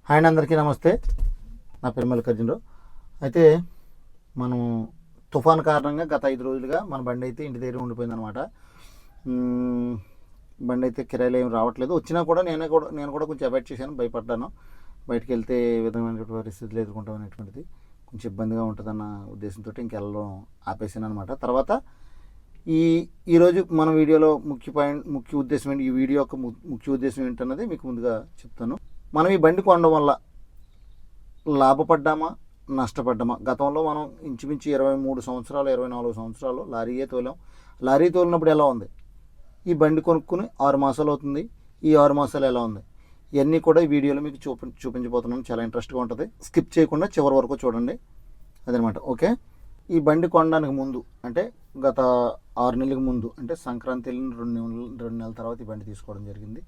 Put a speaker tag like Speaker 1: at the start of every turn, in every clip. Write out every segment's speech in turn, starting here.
Speaker 1: Hi అండి, అందరికీ నమస్తే. నా పేరు మల్లికార్జునరావు. అయితే మనం తుఫాన్ కారణంగా గత 5 రోజులుగా మన బండి అయితే ఇంటి దగ్గర ఉండిపోయిందనమాట. బండి అయితే కిరాయిలు ఏమి రావట్లేదు. వచ్చినా కూడా నేను కూడా కొంచెం అవాయిడ్ చేశాను, భయపడ్డాను. బయటకు వెళ్తే ఏ విధమైన పరిస్థితులు ఎదుర్కొంటాం అనేటువంటిది కొంచెం ఇబ్బందిగా ఉంటుందన్న ఉద్దేశంతో ఇంకెళ్ళడం ఆపేసాను అనమాట. తర్వాత ఈరోజు మన వీడియోలో ముఖ్య ఉద్దేశం ఏంటి, ఈ వీడియో యొక్క ముఖ్య ఉద్దేశం ఏంటన్నది మీకు ముందుగా చెప్తాను. మనం ఈ బండి కొనడం వల్ల లాభపడ్డామా నష్టపడ్డామా? గతంలో మనం ఇంచుమించు 23 సంవత్సరాలు 24 సంవత్సరాలు లారీయే తోలాం. లారీ తోలినప్పుడు ఎలా ఉంది, ఈ బండి కొనుక్కుని 6 మాసాలు అవుతుంది, ఈ 6 మాసాలు ఎలా ఉంది, ఇవన్నీ కూడా ఈ వీడియోలో మీకు చూపించబోతున్నాను. చాలా ఇంట్రెస్ట్గా ఉంటుంది. స్కిప్ చేయకుండా చివరి వరకు చూడండి. అదనమాట. ఓకే, ఈ బండి కొనడానికి ముందు అంటే గత 6 నెలలకు ముందు, అంటే సంక్రాంతి వెళ్ళిన 2 నెలల తర్వాత ఈ బండి తీసుకోవడం జరిగింది.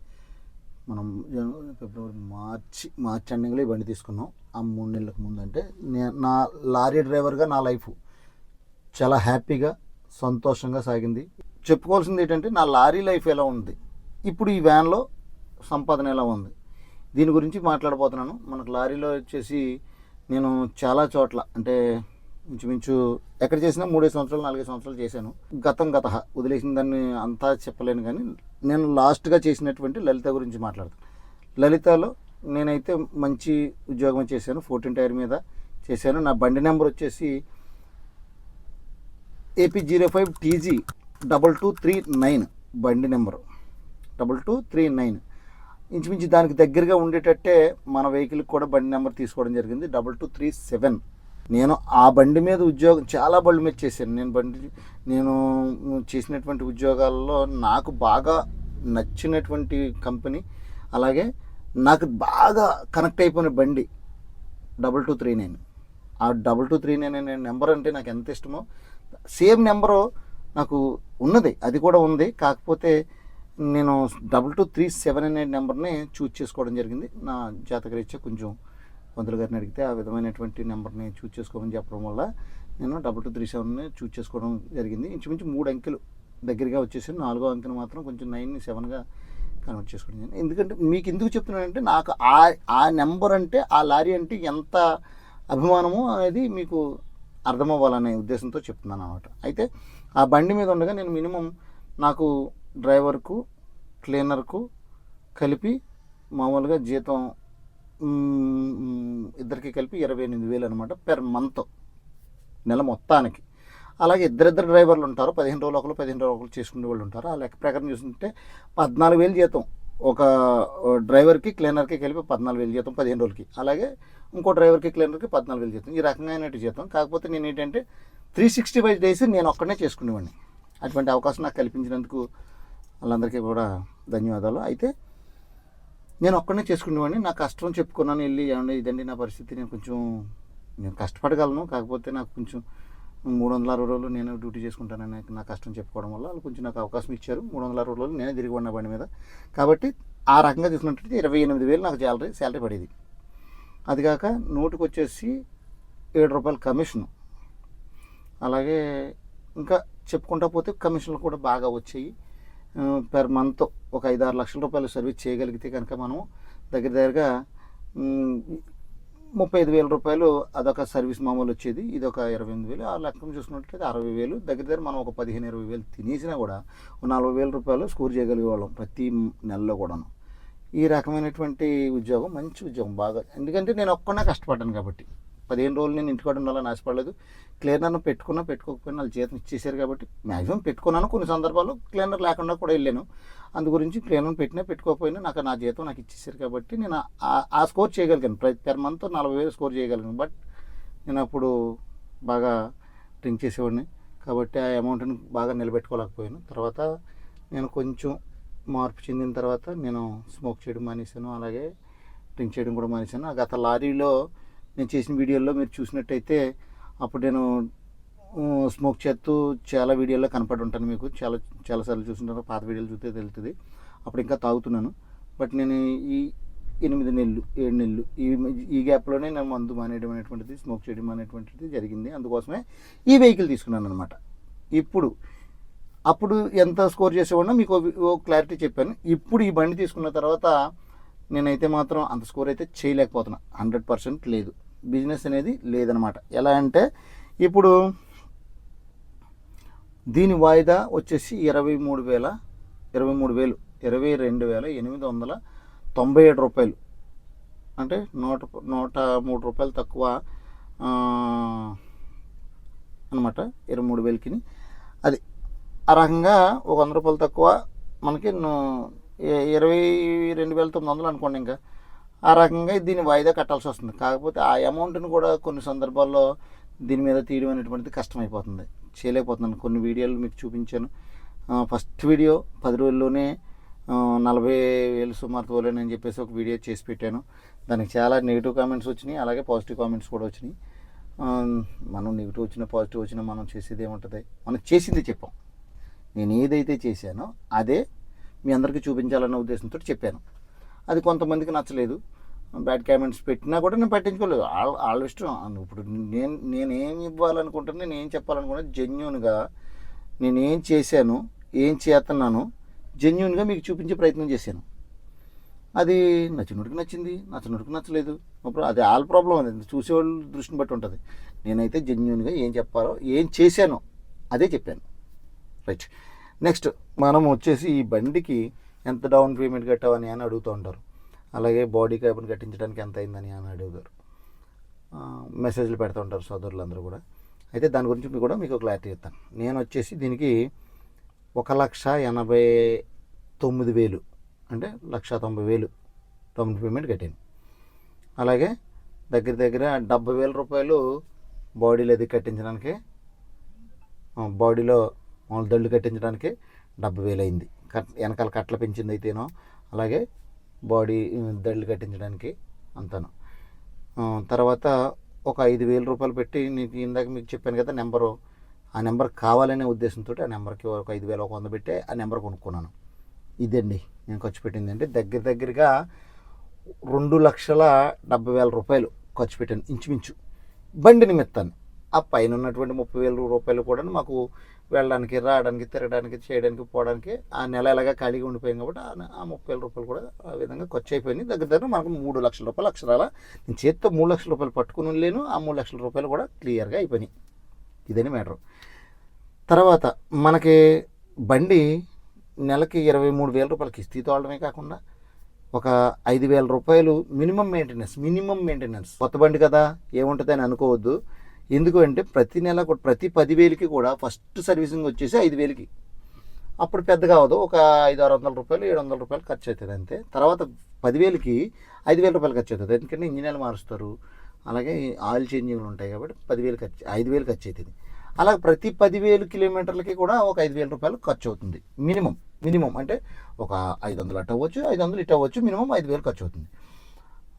Speaker 1: మనం జనవరి, ఫిబ్రవరి, మార్చి ఎండింగ్లో ఈ బండి తీసుకున్నాం. ఆ 3 నెలలకు ముందు అంటే నా లారీ డ్రైవర్గా నా లైఫ్ చాలా హ్యాపీగా సంతోషంగా సాగింది. చెప్పుకోవాల్సింది ఏంటంటే నా లారీ లైఫ్ ఎలా ఉంది, ఇప్పుడు ఈ వ్యాన్లో సంపాదన ఎలా ఉంది, దీని గురించి మాట్లాడబోతున్నాను. మనకు లారీలో వచ్చేసి నేను చాలా చోట్ల అంటే ఇంచుమించు ఎక్కడ చేసినా 3 సంవత్సరాలు 4 సంవత్సరాలు చేశాను. గత వదిలేసిన దాన్ని అంతా చెప్పలేను, కానీ నేను లాస్ట్గా చేసినటువంటి లలిత గురించి మాట్లాడతాను. లలితలో నేనైతే మంచి ఉద్యోగం చేశాను. 14 టైర్ మీద చేశాను. నా బండి నెంబర్ వచ్చేసి AP05TG 2239 బండి నెంబరు 2239. ఇంచుమించు దానికి దగ్గరగా ఉండేటట్టే మన వెహికల్కి కూడా బండి నెంబర్ తీసుకోవడం జరిగింది, 2237. నేను ఆ బండి మీద ఉద్యోగం చాలా బండి మీద చేశాను. నేను చేసినటువంటి ఉద్యోగాల్లో నాకు బాగా నచ్చినటువంటి కంపెనీ, అలాగే నాకు బాగా కనెక్ట్ అయిపోయిన బండి 2239. ఆ 2239 అనే నెంబర్ అంటే నాకు ఎంత ఇష్టమో, సేమ్ నెంబరు నాకు ఉన్నది, అది కూడా ఉంది. కాకపోతే నేను 2237 అనే నెంబర్ని చూజ్ చేసుకోవడం జరిగింది. నా జాతకరీత్యా కొంచెం పంతులు గారిని అడిగితే ఆ విధమైనటువంటి నెంబర్ని చూజ్ చేసుకోమని చెప్పడం వల్ల నేను 2237ని చూజ్ చేసుకోవడం జరిగింది. ఇంచుమించు 3 అంకెలు దగ్గరగా వచ్చేసి 4వ అంకెను మాత్రం కొంచెం 9ని 7గా కన్వర్ట్ చేసుకోవడం జరిగింది. ఎందుకంటే మీకు ఎందుకు చెప్తున్నానంటే, నాకు ఆ నెంబర్ అంటే, ఆ లారీ అంటే ఎంత అభిమానమో అనేది మీకు అర్థమవ్వాలనే ఉద్దేశంతో చెప్తున్నాను అనమాట. అయితే ఆ బండి మీద ఉండగా నేను మినిమం నాకు డ్రైవర్కు క్లీనర్కు కలిపి మామూలుగా జీతం ఇద్దరికి కలిపి 28,000 అనమాట పెర్ మంత్, నెల మొత్తానికి. అలాగే ఇద్దరిద్దరు డ్రైవర్లు ఉంటారు, 15 రోజులు ఒకరు 15 రోజులు ఒకరు చేసుకునే వాళ్ళు ఉంటారు. ఆ లెక్క ప్రకారం చూస్తుంటే 14,000 జీతం ఒక డ్రైవర్కి క్లీనర్కి కలిపి 14,000 జీతం 15 రోజులకి. అలాగే ఇంకో డ్రైవర్కి క్లీనర్కి 14,000 జీతం. ఈ రకమైన జీతం. కాకపోతే నేను ఏంటంటే 365 డేస్ నేను ఒక్కడనే చేసుకునేవాడిని. అటువంటి అవకాశం నాకు కల్పించినందుకు వాళ్ళందరికీ కూడా ధన్యవాదాలు. అయితే నేను ఒక్కడనే చేసుకునేవాడిని. నా కష్టం చెప్పుకున్నాను వెళ్ళి, ఏమంటే ఇదండి నా పరిస్థితి, నేను కష్టపడగలను, కాకపోతే నాకు కొంచెం 360 రోజులు నేను డ్యూటీ చేసుకుంటానని నా కష్టం చెప్పుకోవడం వల్ల వాళ్ళు కొంచెం నాకు అవకాశం ఇచ్చారు. 360 రోజులు నేనే తిరిగి ఉన్న బండి మీద. కాబట్టి ఆ రకంగా చూసినట్టయితే 28,000 నాకు శాలరీ పడేది. అది కాక నోటుకు వచ్చేసి 7 రూపాయల కమిషను. అలాగే ఇంకా చెప్పుకుంటా పోతే కమిషన్లు కూడా బాగా వచ్చాయి. పెర్ మంత్ ఒక 5-6 లక్షల రూపాయలు సర్వీస్ చేయగలిగితే కనుక మనం దగ్గరగా 35,000 రూపాయలు అదొక సర్వీస్ మామూలు వచ్చేది. ఇది ఒక 28,000. ఆ లెక్కను చూసుకున్నట్లయితే 60,000. దగ్గర మనం ఒక 15-20,000 తినేసినా కూడా 40,000 రూపాయలు స్కోర్ చేయగలిగేవాళ్ళం ప్రతి నెలలో కూడాను. ఈ రకమైనటువంటి ఉద్యోగం మంచి ఉద్యోగం బాగా. ఎందుకంటే నేను ఒక్కనే కష్టపడ్డాను కాబట్టి. 15 రోజులు నేను ఇంటికాడ ఉండాలని ఆశపడలేదు. క్లీనర్ను పెట్టుకోకపోయినా వాళ్ళు జీతం ఇచ్చేసారు కాబట్టి మ్యాక్సిమం పెట్టుకున్నాను. కొన్ని సందర్భాల్లో క్లీనర్ లేకుండా కూడా వెళ్ళాను. అందు గురించి క్లీనర్ను పెట్టుకోకపోయినా నా జీతం నాకు ఇచ్చేసారు కాబట్టి నేను ఆ స్కోర్ చేయగలిగాను. పెర్ మంత్ 40,000 స్కోర్ చేయగలిగాను. బట్ నేను అప్పుడు బాగా డ్రింక్ చేసేవాడిని కాబట్టి ఆ అమౌంట్ని బాగా నిలబెట్టుకోలేకపోయాను. తర్వాత నేను కొంచెం మార్పు చెందిన తర్వాత నేను స్మోక్ చేయడం మానేశాను, అలాగే డ్రింక్ చేయడం కూడా మానేశాను. ఆ గత లారీలో నేను చేసిన వీడియోల్లో మీరు చూసినట్టయితే అప్పుడు నేను స్మోక్ చేస్తూ చాలా వీడియోల్లో కనపడి ఉంటాను. మీకు చాలాసార్లు చూస్తుంటాను, పాత వీడియోలు చూస్తే తెలుస్తుంది. అప్పుడు ఇంకా తాగుతున్నాను. బట్ నేను ఈ 8 నెలలు 7 నెలలు ఈ గ్యాప్లోనే నేను మందు మానేయడం అనేటువంటిది, స్మోక్ చేయడం అనేటువంటిది జరిగింది. అందుకోసమే ఈ వెహికల్ తీసుకున్నాను అనమాట. అప్పుడు ఎంత స్కోర్ చేసేవాడినో మీకు క్లారిటీ చెప్పాను. ఇప్పుడు ఈ బండి తీసుకున్న తర్వాత నేనైతే మాత్రం అంత స్కోర్ అయితే చేయలేకపోతున్నా, 100% లేదు, బిజినెస్ అనేది లేదనమాట. ఎలా అంటే ఇప్పుడు దీని వాయిదా వచ్చేసి 22,897 రూపాయలు, అంటే 103 రూపాయలు తక్కువ అనమాట 23,000కి. అది ఆ రకంగా ఒక 100 రూపాయలు తక్కువ మనకి 22,900 అనుకోండి. ఇంకా ఆ రకంగా దీన్ని వాయిదా కట్టాల్సి వస్తుంది. కాకపోతే ఆ అమౌంట్ని కూడా కొన్ని సందర్భాల్లో దీని మీద తీయడం అనేటువంటిది కష్టమైపోతుంది, చేయలేకపోతున్నాను. కొన్ని వీడియోలు మీకు చూపించాను. ఫస్ట్ వీడియో 10 రోజుల్లోనే 40,000 సుమారు తోలేనని చెప్పేసి ఒక వీడియో చేసి పెట్టాను. దానికి చాలా నెగిటివ్ కామెంట్స్ వచ్చినాయి, అలాగే పాజిటివ్ కామెంట్స్ కూడా వచ్చినాయి. మనం నెగిటివ్ వచ్చినా పాజిటివ్ వచ్చినా మనం చేసేది ఏముంటుంది, మనం చేసింది చెప్పాం. నేను ఏదైతే చేశానో అదే మీ అందరికీ చూపించాలన్న ఉద్దేశంతో చెప్పాను. అది కొంతమందికి నచ్చలేదు, బ్యాడ్ కామెంట్స్ పెట్టినా కూడా నేను పట్టించుకోలేదు. వాళ్ళ ఇష్టం. ఇప్పుడు నేనేం ఇవ్వాలనుకుంటున్నా, నేను ఏం చెప్పాలనుకున్నా జెన్యూన్గా నేనేం చేశాను, ఏం చేస్తున్నాను జెన్యూన్గా మీకు చూపించే ప్రయత్నం చేశాను. అది నచ్చినోడికి నచ్చింది, నచ్చినోడికి నచ్చలేదు, అది ఆల్ ప్రాబ్లం అనేది చూసేవాళ్ళు దృష్టిని బట్టి ఉంటుంది. నేనైతే జెన్యూన్గా ఏం చెప్పాలో ఏం చేశానో అదే చెప్పాను. రైట్. నెక్స్ట్ మనం వచ్చేసి ఈ బండికి ఎంత డౌన్ పేమెంట్ కట్టావని అని అడుగుతూ ఉంటారు. అలాగే బాడీ క్యాబిన్ కట్టించడానికి ఎంత అయిందని అని అడుగుతారు, మెసేజ్లు పెడుతూ ఉంటారు సోదరులందరూ కూడా. అయితే దాని గురించి కూడా మీకు క్లారిటీ ఇస్తాను. నేను వచ్చేసి దీనికి 1,89,000 అంటే 1,90,000 డౌన్ పేమెంట్ కట్టాను. అలాగే దగ్గర 70,000 రూపాయలు బాడీలో అది కట్టించడానికి, బాడీలో మామూలు దళ్ళు కట్టించడానికి 70,000 అయింది. వెనకాల కట్టలు పెంచింది అయితేనో, అలాగే బాడీ దళ్ళు కట్టించడానికి అంతాను. తర్వాత ఒక 5,000 రూపాయలు పెట్టి నీకు ఇందాక మీకు చెప్పాను కదా నెంబరు, ఆ నెంబర్ కావాలనే ఉద్దేశంతో ఆ నెంబర్కి ఒక 5,100 పెట్టి ఆ నెంబర్ కొనుక్కున్నాను. ఇదండి నేను ఖర్చు పెట్టింది. అంటే దగ్గరగా 2,70,000 రూపాయలు ఖర్చు పెట్టాను ఇంచుమించు బండి నిమిత్తాన్ని. ఆ పైన ఉన్నటువంటి 30,000 రూపాయలు కూడా మాకు వెళ్ళడానికి, రావడానికి, తిరగడానికి, చేయడానికి, పోవడానికి ఆ నెల ఎలాగా ఖాళీగా ఉండిపోయింది కాబట్టి ఆ 30,000 రూపాయలు కూడా ఆ విధంగా ఖర్చు అయిపోయింది. దగ్గర మనకు 3 లక్షల రూపాయలు అక్షరాల నేను చేతితో 3 లక్షల రూపాయలు పట్టుకుని లేను. ఆ 3 లక్షల రూపాయలు కూడా క్లియర్గా అయిపోయినాయి. ఇదని మ్యాటర్. తర్వాత మనకి బండి నెలకి 23,000 రూపాయలు కిస్తీ తోలడమే కాకుండా ఒక 5,000 రూపాయలు మినిమం మెయింటెనెన్స్. కొత్త బండి కదా ఏముంటుంది అని అనుకోవద్దు. ఎందుకు అంటే ప్రతి నెల ప్రతి 10,000కి కూడా ఫస్ట్ సర్వీసింగ్ వచ్చేసి 5,000కి. అప్పుడు పెద్దగా అవ్వదు, ఒక 500-600 రూపాయలు 700 రూపాయలు ఖర్చు అవుతుంది అంతే. తర్వాత 10,000కి 5,000 రూపాయలు ఖర్చు అవుతుంది, ఎందుకంటే ఇంజనీర్లు మారుస్తారు, అలాగే ఆయిల్ చేంజింగ్లు ఉంటాయి కాబట్టి 5,000 ఖర్చు అవుతుంది. అలా ప్రతి 10,000 కిలోమీటర్లకి కూడా ఒక 5,000 రూపాయలు ఖర్చు అవుతుంది మినిమం. అంటే ఒక 500 అటు అవ్వచ్చు, 500 ఇటు అవ్వచ్చు, మినిమం 5,000 ఖర్చు అవుతుంది.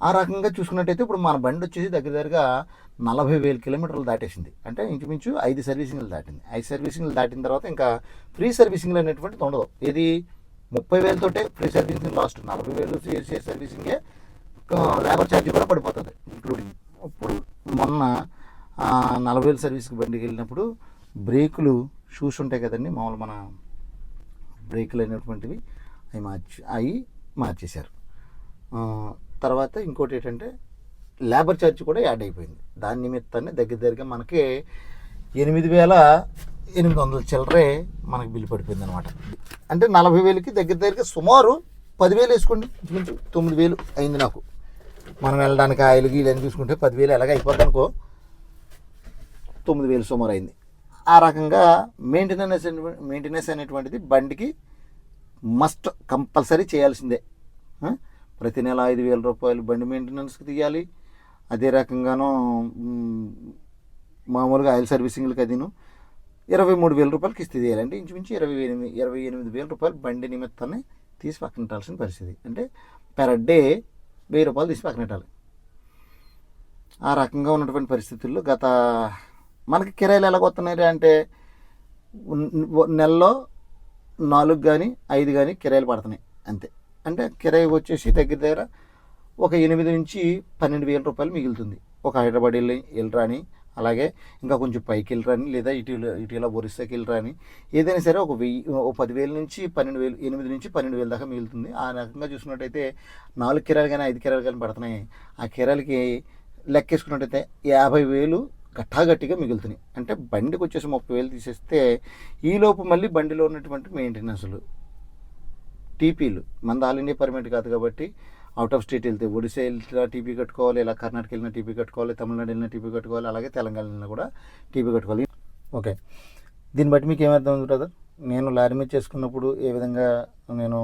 Speaker 1: ఆ రకంగా చూసుకున్నట్టయితే ఇప్పుడు మన బండి వచ్చేసి దగ్గరగా 40,000 కిలోమీటర్లు దాటేసింది. అంటే ఇంచుమించు 5 సర్వీసింగ్లు దాటింది. 5 సర్వీసింగ్లు దాటిన తర్వాత ఇంకా ఫ్రీ సర్వీసింగ్లు అనేటువంటిది ఉండదు. ఇది 30,000 తోటే ఫ్రీ సర్వీసింగ్ లాస్ట్. 40,000 చేసే సర్వీసింగే లేబర్ ఛార్జ్ కూడా పడిపోతుంది ఇంక్లూడింగ్. ఇప్పుడు మొన్న 40,000 సర్వీస్కి బండికి వెళ్ళినప్పుడు బ్రేకులు షూస్ ఉంటాయి కదండి, మామూలు మన బ్రేకులు అనేటువంటివి అవి మార్చేశారు. తర్వాత ఇంకోటి ఏంటంటే లేబర్ ఛార్జ్ కూడా యాడ్ అయిపోయింది. దాని నిమిత్తాన్ని దగ్గరగా మనకి 8,800 చిల్లరే మనకి బిల్లు పడిపోయింది అనమాట. అంటే 40,000కి దగ్గరగా సుమారు 10,000 వేసుకోండి, 9,000 అయింది నాకు. మనం వెళ్ళడానికి ఆయిల్కి ఇలా చూసుకుంటే 10,000 ఎలాగ అయిపోద్ది అనుకో, 9,000 సుమారు అయింది. ఆ రకంగా మెయింటెనెన్స్ అనేటువంటిది బండికి మస్ట్ కంపల్సరీ చేయాల్సిందే. ప్రతి నెల 5,000 రూపాయలు బండి మెయింటెనెన్స్కి తీయాలి. అదే రకంగాను మామూలుగా ఆయిల్ సర్వీసింగ్లకి అదిను 23,000 రూపాయలు కిస్తీ తీయాలి. అంటే ఇంచుమించు 28,000 రూపాయలు బండి నిమిత్తాన్ని తీసి పక్కన పెట్టాల్సిన పరిస్థితి. అంటే పెర్ డే 1,000 రూపాయలు తీసి పక్కన పెట్టాలి. ఆ రకంగా ఉన్నటువంటి పరిస్థితుల్లో మనకి కిరాయిలు ఎలా వస్తున్నాయి అంటే నెలలో 4 కానీ 5 కానీ కిరాయిలు పడుతున్నాయి అంతే. అంటే కిరాయి వచ్చేసి దగ్గర ఒక 8,000 నుంచి 12,000 రూపాయలు మిగులుతుంది. ఒక హైదరాబాద్ వెళ్ళి రాని, అలాగే ఇంకా కొంచెం పైకి వెళ్ళరాని లేదా ఇటీవల ఒరిస్సాకి వెళ్ళరాని ఏదైనా సరే ఒక 10,000 నుంచి 12,000, 8 నుంచి 12,000 దాకా మిగులుతుంది. ఆ రకంగా చూసుకున్నట్టయితే 4 కిరాలు కానీ 5 కిరాలు కానీ పడుతున్నాయి. ఆ కిరాలకి లెక్కేసుకున్నట్టయితే 50,000 గట్టిగా మిగులుతున్నాయి. అంటే బండికి వచ్చేసి 30,000 తీసేస్తే ఈలోపు మళ్ళీ బండిలో ఉన్నటువంటి మెయింటెనెన్స్లు, టీపీలు, మనది ఆల్ ఇండియా పర్మిట్ కాదు కాబట్టి అవుట్ ఆఫ్ స్టేట్ వెళ్తే ఒడిశా వెళ్ళినా టీపీ కట్టుకోవాలి, ఇలా కర్ణాటక వెళ్ళినా టీపీ కట్టుకోవాలి, తమిళనాడు వెళ్ళినా టీపీ కట్టుకోవాలి, అలాగే తెలంగాణ వెళ్ళినా కూడా టీపీ కట్టుకోవాలి. ఓకే, దీన్ని బట్టి మీకు ఏమర్థం ఉంది బ్రదర్? నేను లారీ మీద చేసుకున్నప్పుడు ఏ విధంగా నేను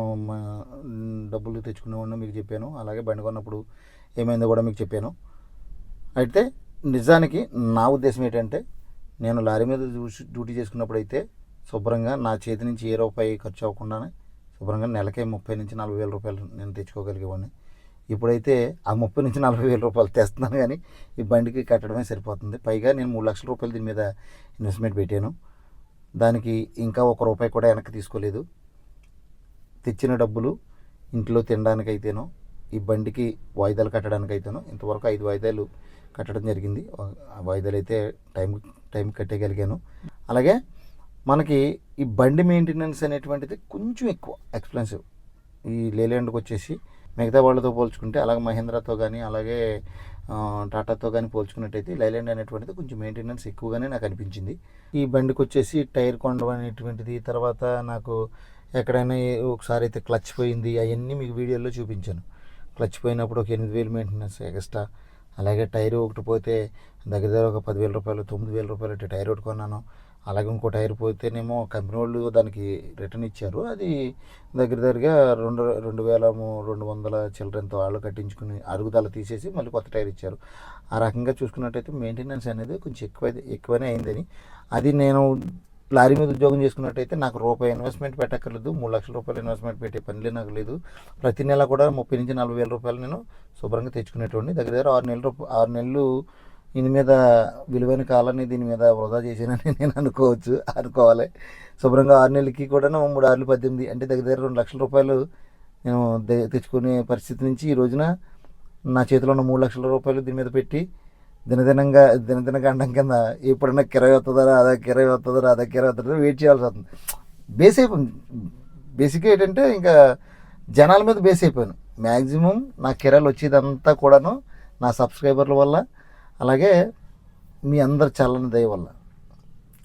Speaker 1: డబ్బులు తెచ్చుకునేవాడిని మీకు చెప్పాను, అలాగే బండి కొన్నప్పుడు ఏమైందో కూడా మీకు చెప్పాను. అయితే నిజానికి నా ఉద్దేశం ఏంటంటే, నేను లారీ మీద డ్యూటీ చేసుకున్నప్పుడు అయితే శుభ్రంగా నా చేతి నుంచి ఏ రూపాయి ఖర్చు అవ్వకుండానే శుభ్రంగా నెలకే 30,000 నుంచి 40,000 రూపాయలు నేను తెచ్చుకోగలిగేవాడిని. ఇప్పుడైతే ఆ 30,000 నుంచి 40,000 రూపాయలు తెస్తున్నాను, కానీ ఈ బండికి కట్టడమే సరిపోతుంది. పైగా నేను 3 లక్షల రూపాయలు దీని మీద ఇన్వెస్ట్మెంట్ పెట్టాను. దానికి ఇంకా 1 రూపాయి కూడా వెనక్కి తీసుకోలేదు. తెచ్చిన డబ్బులు ఇంట్లో తినడానికైతేనో, ఈ బండికి వాయిదాలు కట్టడానికైతేనో ఇంతవరకు 5 వాయిదాలు కట్టడం జరిగింది. ఆ వాయిదాలు అయితే టైం కట్టేయగలిగాను. అలాగే మనకి ఈ బండి మెయింటెనెన్స్ అనేటువంటిది కొంచెం ఎక్కువ ఎక్స్పెన్సివ్ ఈ లేలాండ్కి వచ్చేసి. మిగతా వాళ్ళతో పోల్చుకుంటే, అలాగే మహేంద్రతో కానీ అలాగే టాటాతో కానీ పోల్చుకున్నట్టయితే లైలాండ్ అనేటువంటిది కొంచెం మెయింటెనెన్స్ ఎక్కువగానే నాకు అనిపించింది. ఈ బండికి వచ్చేసి టైర్ కొనడం అనేటువంటిది, తర్వాత నాకు ఎక్కడైనా ఒకసారి అయితే క్లచ్ పోయింది, అవన్నీ మీకు వీడియోలో చూపించాను. క్లచ్ పోయినప్పుడు ఒక 8,000 మెయింటెనెన్స్ ఎక్స్ట్రా. అలాగే టైర్ ఒకటి పోతే దగ్గర ఒక 10,000 రూపాయలు, 9,000 రూపాయలు టైర్ ఒకటి కొన్నాను. అలాగే ఇంకో టైర్ పోతేనేమో కంపెనీ వాళ్ళు దానికి రిటర్న్ ఇచ్చారు. అది దగ్గరగా 2,200 చిల్లరంతో వాళ్ళు కట్టించుకుని అరుగుదల తీసేసి మళ్ళీ కొత్త టైర్ ఇచ్చారు. ఆ రకంగా చూసుకున్నట్టయితే మెయింటెనెన్స్ అనేది కొంచెం ఎక్కువనే అయిందని. అది నేను లారీ మీద ఉద్యోగం చేసుకున్నట్టయితే నాకు రూపాయి ఇన్వెస్ట్మెంట్ పెట్టక్కర్లేదు, 3 లక్షల రూపాయలు ఇన్వెస్ట్మెంట్ పెట్టే పనిలే నాకు లేదు. ప్రతి నెల కూడా 30,000 నుంచి 40,000 రూపాయలు నేను శుభ్రంగా తెచ్చుకునేటువంటి. దగ్గర 6 నెలలు దీని మీద విలువైన కాలాన్ని దీని మీద వృధా చేశానని నేను అనుకోవాలి. శుభ్రంగా 6 నెలలకి కూడా 3 6 18 అంటే దగ్గర 2 లక్షల రూపాయలు నేను తెచ్చుకునే పరిస్థితి నుంచి ఈ రోజున నా చేతిలో ఉన్న 3 లక్షల రూపాయలు దీని మీద పెట్టి దినదిన గండం కింద ఎప్పుడన్నా కిరాయి వస్తుందా వెయిట్ చేయాల్సి వస్తుంది. బేసిక్గా ఏంటంటే ఇంకా జనాల మీద బేస్ అయిపోయాను. మ్యాక్సిమం నా కిరాయిలు వచ్చేదంతా కూడాను నా సబ్స్క్రైబర్ల వల్ల, అలాగే మీ అందరు చల్లని దయ వల్ల.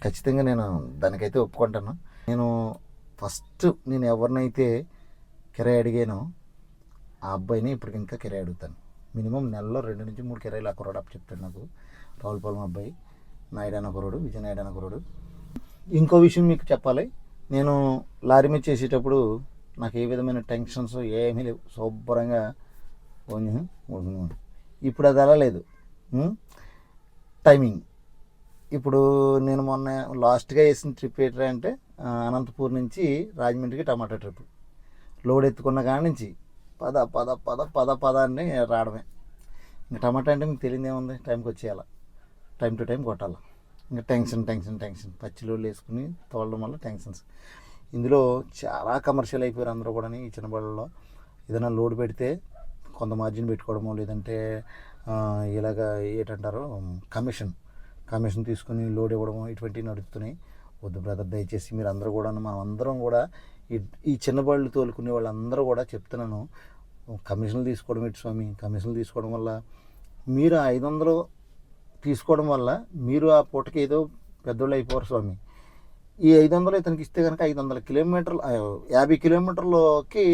Speaker 1: ఖచ్చితంగా నేను దానికైతే ఒప్పుకుంటాను. నేను ఎవరినైతే కిరాయి అడిగానో ఆ అబ్బాయిని ఇప్పటికి ఇంకా కిరాయి అడుగుతాను. మినిమం నెలలో 2 నుంచి 3 కిరాయిలు ఆ కుర్రాడు చెప్తాడు నాకు. రావులపాలెం అబ్బాయి, నాయుడు అన్న కుర్రాడు, విజయ నాయుడు అన్న కుర్రాడు. ఇంకో విషయం మీకు చెప్పాలి, నేను లారీ మీద చేసేటప్పుడు నాకు ఏ విధమైన టెన్షన్స్ ఏమీ లేవు. శుభ్రంగా ఇప్పుడు అది అలా లేదు. టైమింగ్ ఇప్పుడు నేను మొన్న లాస్ట్గా వేసిన ట్రిప్ ఏంటంటే అంటే అనంతపూర్ నుంచి రాజమండ్రికి టమాటా ట్రిప్. లోడ్ ఎత్తుకున్న కాడి నుంచి పద అని రావడమే. ఇంకా టమాటా అంటే మీకు తెలియదు ఏముంది, టైంకి వచ్చేయాల, టైం టు టైం కొట్టాలి. ఇంకా టెన్షన్ పచ్చి లోడ్లు వేసుకుని తోలడం వల్ల టెన్షన్స్. ఇందులో చాలా కమర్షియల్ అయిపోయారు అందరూ కూడా. ఈ చిన్న బళ్ళలో ఏదైనా లోడ్ పెడితే కొంత మార్జిన్ పెట్టుకోవడమో, లేదంటే ఇలాగ ఏంటంటారు కమిషన్ తీసుకుని లోడ్ ఇవ్వడము, ఇటువంటివి నడుస్తున్నాయి. వద్దు బ్రదర్, దయచేసి మీరు అందరూ కూడా, మనం అందరం కూడా ఈ చిన్న బళ్ళు తోలుకునే వాళ్ళందరూ కూడా చెప్తున్నాను, కమిషన్లు తీసుకోవడం ఏంటి స్వామి? కమిషన్లు తీసుకోవడం వల్ల మీరు 500 తీసుకోవడం వల్ల మీరు ఆ పూటకి ఏదో పెద్దోళ్ళు అయిపోరు స్వామి. ఈ 500 ఇతనికి ఇస్తే కనుక 500 కిలోమీటర్లు 50 కిలోమీటర్లకి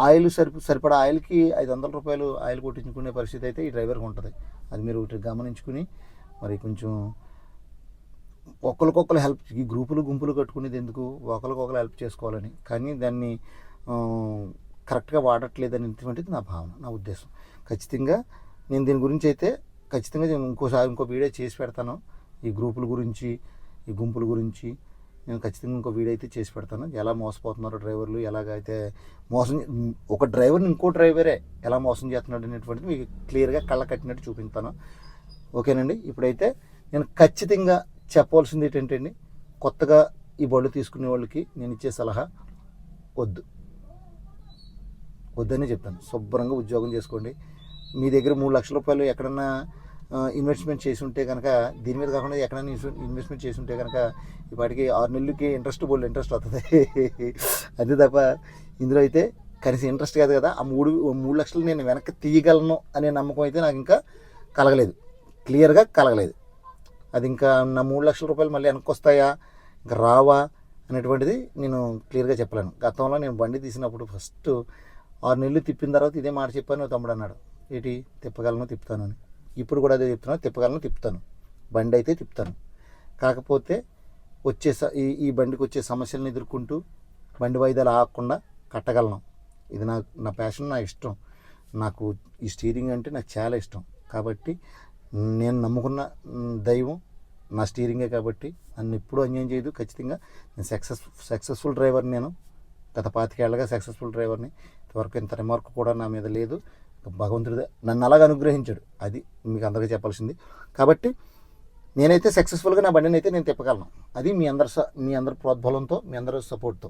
Speaker 1: ఆయిల్ సరిపడా ఆయిల్కి 500 రూపాయలు ఆయిల్ కొట్టించుకునే పరిస్థితి అయితే ఈ డ్రైవర్కి ఉంటుంది. అది మీరు ఒకటి గమనించుకుని మరి కొంచెం ఒకరికొకరు హెల్ప్, ఈ గుంపులు కట్టుకునేది ఎందుకు, ఒకరికొకరు హెల్ప్ చేసుకోవాలని. కానీ దాన్ని కరెక్ట్గా వాడట్లేదు అనేటువంటిది నా భావన, నా ఉద్దేశం. ఖచ్చితంగా నేను దీని గురించి అయితే ఖచ్చితంగా ఇంకో వీడియో చేసి పెడతాను. ఈ గ్రూపుల గురించి, ఈ గుంపుల గురించి నేను ఖచ్చితంగా ఇంకో వీడియో అయితే చేసి పెడతాను. ఎలా మోసపోతున్నారో డ్రైవర్లు, ఎలాగైతే ఒక డ్రైవర్ని ఇంకో డ్రైవరే ఎలా మోసం చేస్తున్నాడు అనేటువంటిది మీకు క్లియర్గా కళ్ళ కట్టినట్టు చూపిస్తాను. ఓకేనండి. ఇప్పుడైతే నేను ఖచ్చితంగా చెప్పవలసింది ఏంటంటే అండి, కొత్తగా ఈ బళ్ళు తీసుకునే వాళ్ళకి నేను ఇచ్చే సలహా వద్దనే చెప్తాను. శుభ్రంగా ఉద్యోగం చేసుకోండి. మీ దగ్గర 3 లక్షల రూపాయలు ఎక్కడన్నా ఇన్వెస్ట్మెంట్ చేసి ఉంటే కనుక దీని మీద కాకుండా ఎక్కడైనా ఇన్వెస్ట్మెంట్ చేసి ఉంటే కనుక ఇప్పటికి 6 నెలలకి ఇంట్రెస్ట్ వస్తుంది. అంతే తప్ప ఇందులో అయితే కనీసం ఇంట్రెస్ట్ కాదు కదా, ఆ 3 లక్షలు నేను వెనక్కి తీయగలను అనే నమ్మకం అయితే నాకు ఇంకా కలగలేదు, క్లియర్గా కలగలేదు. అది ఇంకా నా 3 లక్షల రూపాయలు మళ్ళీ వెనక్కి వస్తాయా ఇంకా రావా అనేటువంటిది నేను క్లియర్గా చెప్పలేను. గతంలో నేను బండి తీసినప్పుడు ఫస్ట్ 6 నెలలు తిప్పిన తర్వాత ఇదే మాట చెప్పాను. తమ్ముడు అన్నాడు, ఏంటి తిప్పగలను తిప్పుతాను అని. ఇప్పుడు కూడా అదే చెప్తున్నాను, తిప్పగలను తిప్పుతాను, బండి అయితే తిప్పుతాను. కాకపోతే ఈ బండికి వచ్చే సమస్యలను ఎదుర్కొంటూ బండి వాయిదాలు ఆగకుండా కట్టగలను. ఇది నా ప్యాషన్, నా ఇష్టం. నాకు ఈ స్టీరింగ్ అంటే నాకు చాలా ఇష్టం. కాబట్టి నేను నమ్ముకున్న దైవం నా స్టీరింగే. కాబట్టి నన్ను ఎప్పుడూ అన్యాయం చేయదు. ఖచ్చితంగా నేను సక్సెస్ఫుల్ డ్రైవర్ని. నేను గత 25 ఏళ్ళగా సక్సెస్ఫుల్ డ్రైవర్ని. ఇంతవరకు ఇంత రిమార్క్ కూడా నా మీద లేదు. భగవంతుడు నన్ను అలాగ అనుగ్రహించాడు, అది మీకు అందరికీ చెప్పాల్సింది. కాబట్టి నేనైతే సక్సెస్ఫుల్గా నా బండిని అయితే నేను తిప్పగలను. అది మీ అందరి ప్రోద్బలంతో, మీ అందరి సపోర్ట్తో.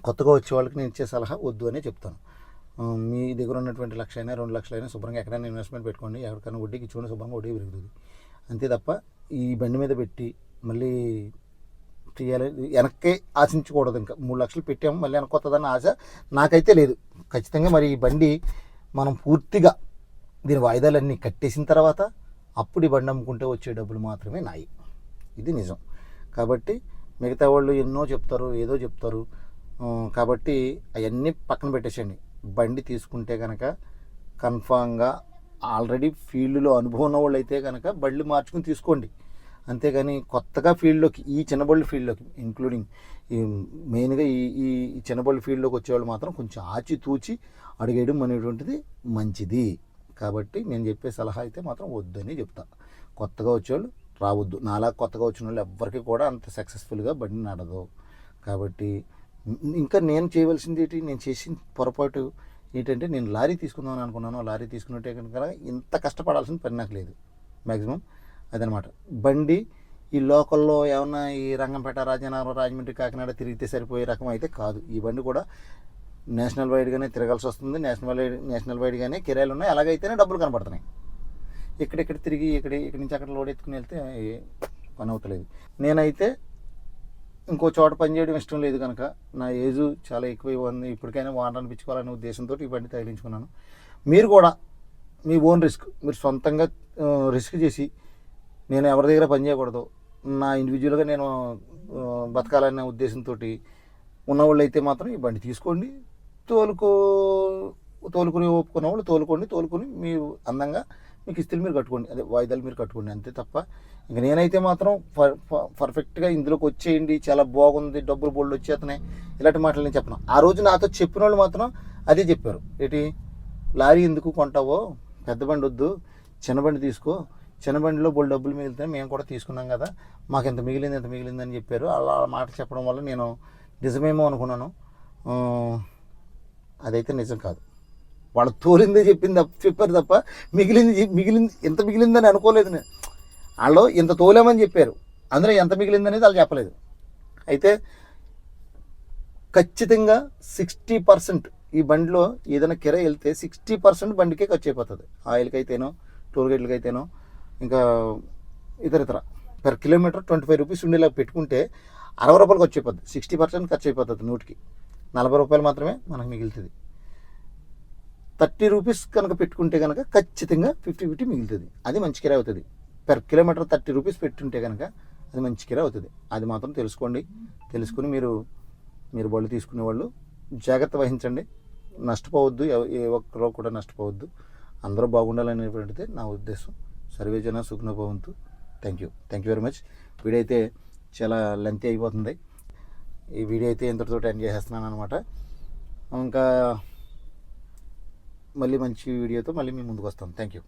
Speaker 1: కొత్తగా వచ్చే వాళ్ళకి నేను ఇచ్చే సలహా వద్దు అనే చెప్తాను. మీ దగ్గర ఉన్నటువంటి 1 లక్ష అయినా 2 లక్షలైనా శుభ్రంగా ఎక్కడైనా ఇన్వెస్ట్మెంట్ పెట్టుకోండి, ఎక్కడికైనా వడ్డీకి ఇచ్చుకోండి, శుభ్రంగా వడ్డీ పెరుగుతుంది. అంతే తప్ప ఈ బండి మీద పెట్టి మళ్ళీ చేయాలి వెనక్కి ఆశించకూడదు. ఇంకా 3 లక్షలు పెట్టాము మళ్ళీ వెనక్కి వస్తుందన్న ఆశ నాకైతే లేదు. ఖచ్చితంగా మరి ఈ బండి మనం పూర్తిగా దీని వాయిదాలన్నీ కట్టేసిన తర్వాత అప్పుడు ఈ బండి అమ్ముకుంటే వచ్చే డబ్బులు మాత్రమే నాయి, ఇది నిజం. కాబట్టి మిగతా వాళ్ళు ఎన్నో చెప్తారు, ఏదో చెప్తారు. కాబట్టి అవన్నీ పక్కన పెట్టేసేయండి. బండి తీసుకుంటే కనుక కన్ఫామ్గా ఆల్రెడీ ఫీల్డ్లో అనుభవం ఉన్న వాళ్ళు అయితే కనుక బండ్లు మార్చుకుని తీసుకోండి. అంతేగాని కొత్తగా ఫీల్డ్లోకి, ఈ చిన్నబళ్ళు ఫీల్డ్లోకి ఇంక్లూడింగ్ ఈ మెయిన్గా ఈ చిన్నబళ్ళు ఫీల్డ్లోకి వచ్చేవాళ్ళు మాత్రం కొంచెం ఆచితూచి అడుగేయడం అనేటువంటిది మంచిది. కాబట్టి నేను చెప్పే సలహా అయితే మాత్రం వద్దని చెప్తాను. కొత్తగా వచ్చేవాళ్ళు రావద్దు. నాలా కొత్తగా వచ్చిన వాళ్ళు ఎవ్వరికి కూడా అంత సక్సెస్ఫుల్గా బండి నడదు. కాబట్టి ఇంకా నేను చేయవలసింది ఏంటి, నేను చేసిన పొరపాటు ఏంటంటే నేను లారీ తీసుకుందామని అనుకున్నాను. లారీ తీసుకున్నట్టే కనుక ఇంత కష్టపడాల్సిన పని నాకు లేదు మ్యాక్సిమం. అదనమాట. బండి ఈ లోకల్లో ఏమన్నా ఈ రంగంపేట, రాజనగరం, రాజమండ్రి, కాకినాడ తిరిగితే సరిపోయే రకం అయితే కాదు. ఈ బండి కూడా నేషనల్ వైడ్గానే తిరగాల్సి వస్తుంది. నేషనల్ వైడ్గానే కిరాయిలు ఉన్నాయి. అలాగైతేనే డబ్బులు కనపడుతున్నాయి. ఇక్కడెక్కడ తిరిగి ఇక్కడి నుంచి అక్కడ లోడ్ ఎత్తుకుని వెళ్తే పని అవుతలేదు. నేనైతే ఇంకో చోట పని చేయడం ఇష్టం లేదు కనుక నా ఏజు చాలా ఎక్కువ ఉంది. ఇప్పటికైనా వాటర్ అనిపించుకోవాలనే ఉద్దేశంతో ఈ బండి తగిలించుకున్నాను. మీరు కూడా మీ ఓన్ రిస్క్, మీరు సొంతంగా రిస్క్ చేసి నేను ఎవరి దగ్గర పని చేయకూడదు, నా ఇండివిజువల్గా నేను బతకాలనే ఉద్దేశంతో ఉన్నవాళ్ళు అయితే మాత్రం ఈ బండి తీసుకోండి. తోలుకుని ఒప్పుకున్న వాళ్ళు తోలుకొని మీరు అందంగా మీకు ఇస్తులు మీరు కట్టుకోండి, అదే వాయిదాలు మీరు కట్టుకోండి. అంతే తప్ప ఇంక నేనైతే మాత్రం పర్ఫెక్ట్గా ఇందులోకి వచ్చేయండి, చాలా బాగుంది, డబ్బులు బోల్డ్ వచ్చేస్తున్నాయి, ఇలాంటి మాటలు నేను చెప్పను. ఆ రోజు నాతో చెప్పిన వాళ్ళు మాత్రం అదే చెప్పారు, ఏంటి లారీ ఎందుకు కొంటావో, పెద్ద బండి వద్దు, చిన్న బండి తీసుకో, చిన్న బండిలో బోల్డ్ డబ్బులు మిగిలితే మేము కూడా తీసుకున్నాం కదా, మాకు ఎంత మిగిలింది అని చెప్పారు. అలా మాట చెప్పడం వల్ల నేను నిజమేమో అనుకున్నాను. అదైతే నిజం కాదు. వాళ్ళు తోలిందే చెప్పారు తప్ప మిగిలింది ఎంత మిగిలిందని అనుకోలేదు నేను. వాళ్ళు ఇంత తోలేమని చెప్పారు, అందులో ఎంత మిగిలిందనేది వాళ్ళు చెప్పలేదు. అయితే ఖచ్చితంగా 60% ఈ బండిలో ఏదైనా కిరాయి వెళ్తే 60% బండికే ఖర్చు అయిపోతుంది. ఆయిల్కి అయితేనో, టోల్ గేట్లకి అయితేనో, ఇంకా ఇతర పర్ కిలోమీటర్ 25 రూపీస్ ఉండేలా పెట్టుకుంటే 60 రూపాయలు ఖర్చు అయిపోతుంది. 60% ఖర్చు అయిపోతుంది. 100కి 40 రూపాయలు మాత్రమే మనకు మిగులుతుంది. 30 రూపీస్ కనుక పెట్టుకుంటే కనుక ఖచ్చితంగా 50 మిగులుతుంది. అది మంచి కిరాయి అవుతుంది. పర్ కిలోమీటర్ 30 రూపీస్ పెట్టుంటే కనుక అది మంచి కిరాయి అవుతుంది. అది మాత్రం తెలుసుకోండి. తెలుసుకుని మీరు బళ్ళు తీసుకునే వాళ్ళు జాగ్రత్త వహించండి. నష్టపోవద్దు, ఏ ఒక్కరో కూడా నష్టపోవద్దు. అందరూ బాగుండాలనేటువంటిది నా ఉద్దేశం. సర్వే జన సుఖినో భవంతు. Thank you very much. Video అయితే చాలా లెంతీ అయిపోతుంది. ఈ వీడియో అయితే ఇంతటితో ఎండ్ చేసేస్తున్నాను అనమాట. ఇంకా మళ్ళీ మంచి వీడియోతో మళ్ళీ మీ ముందుకు వస్తాను. Thank you.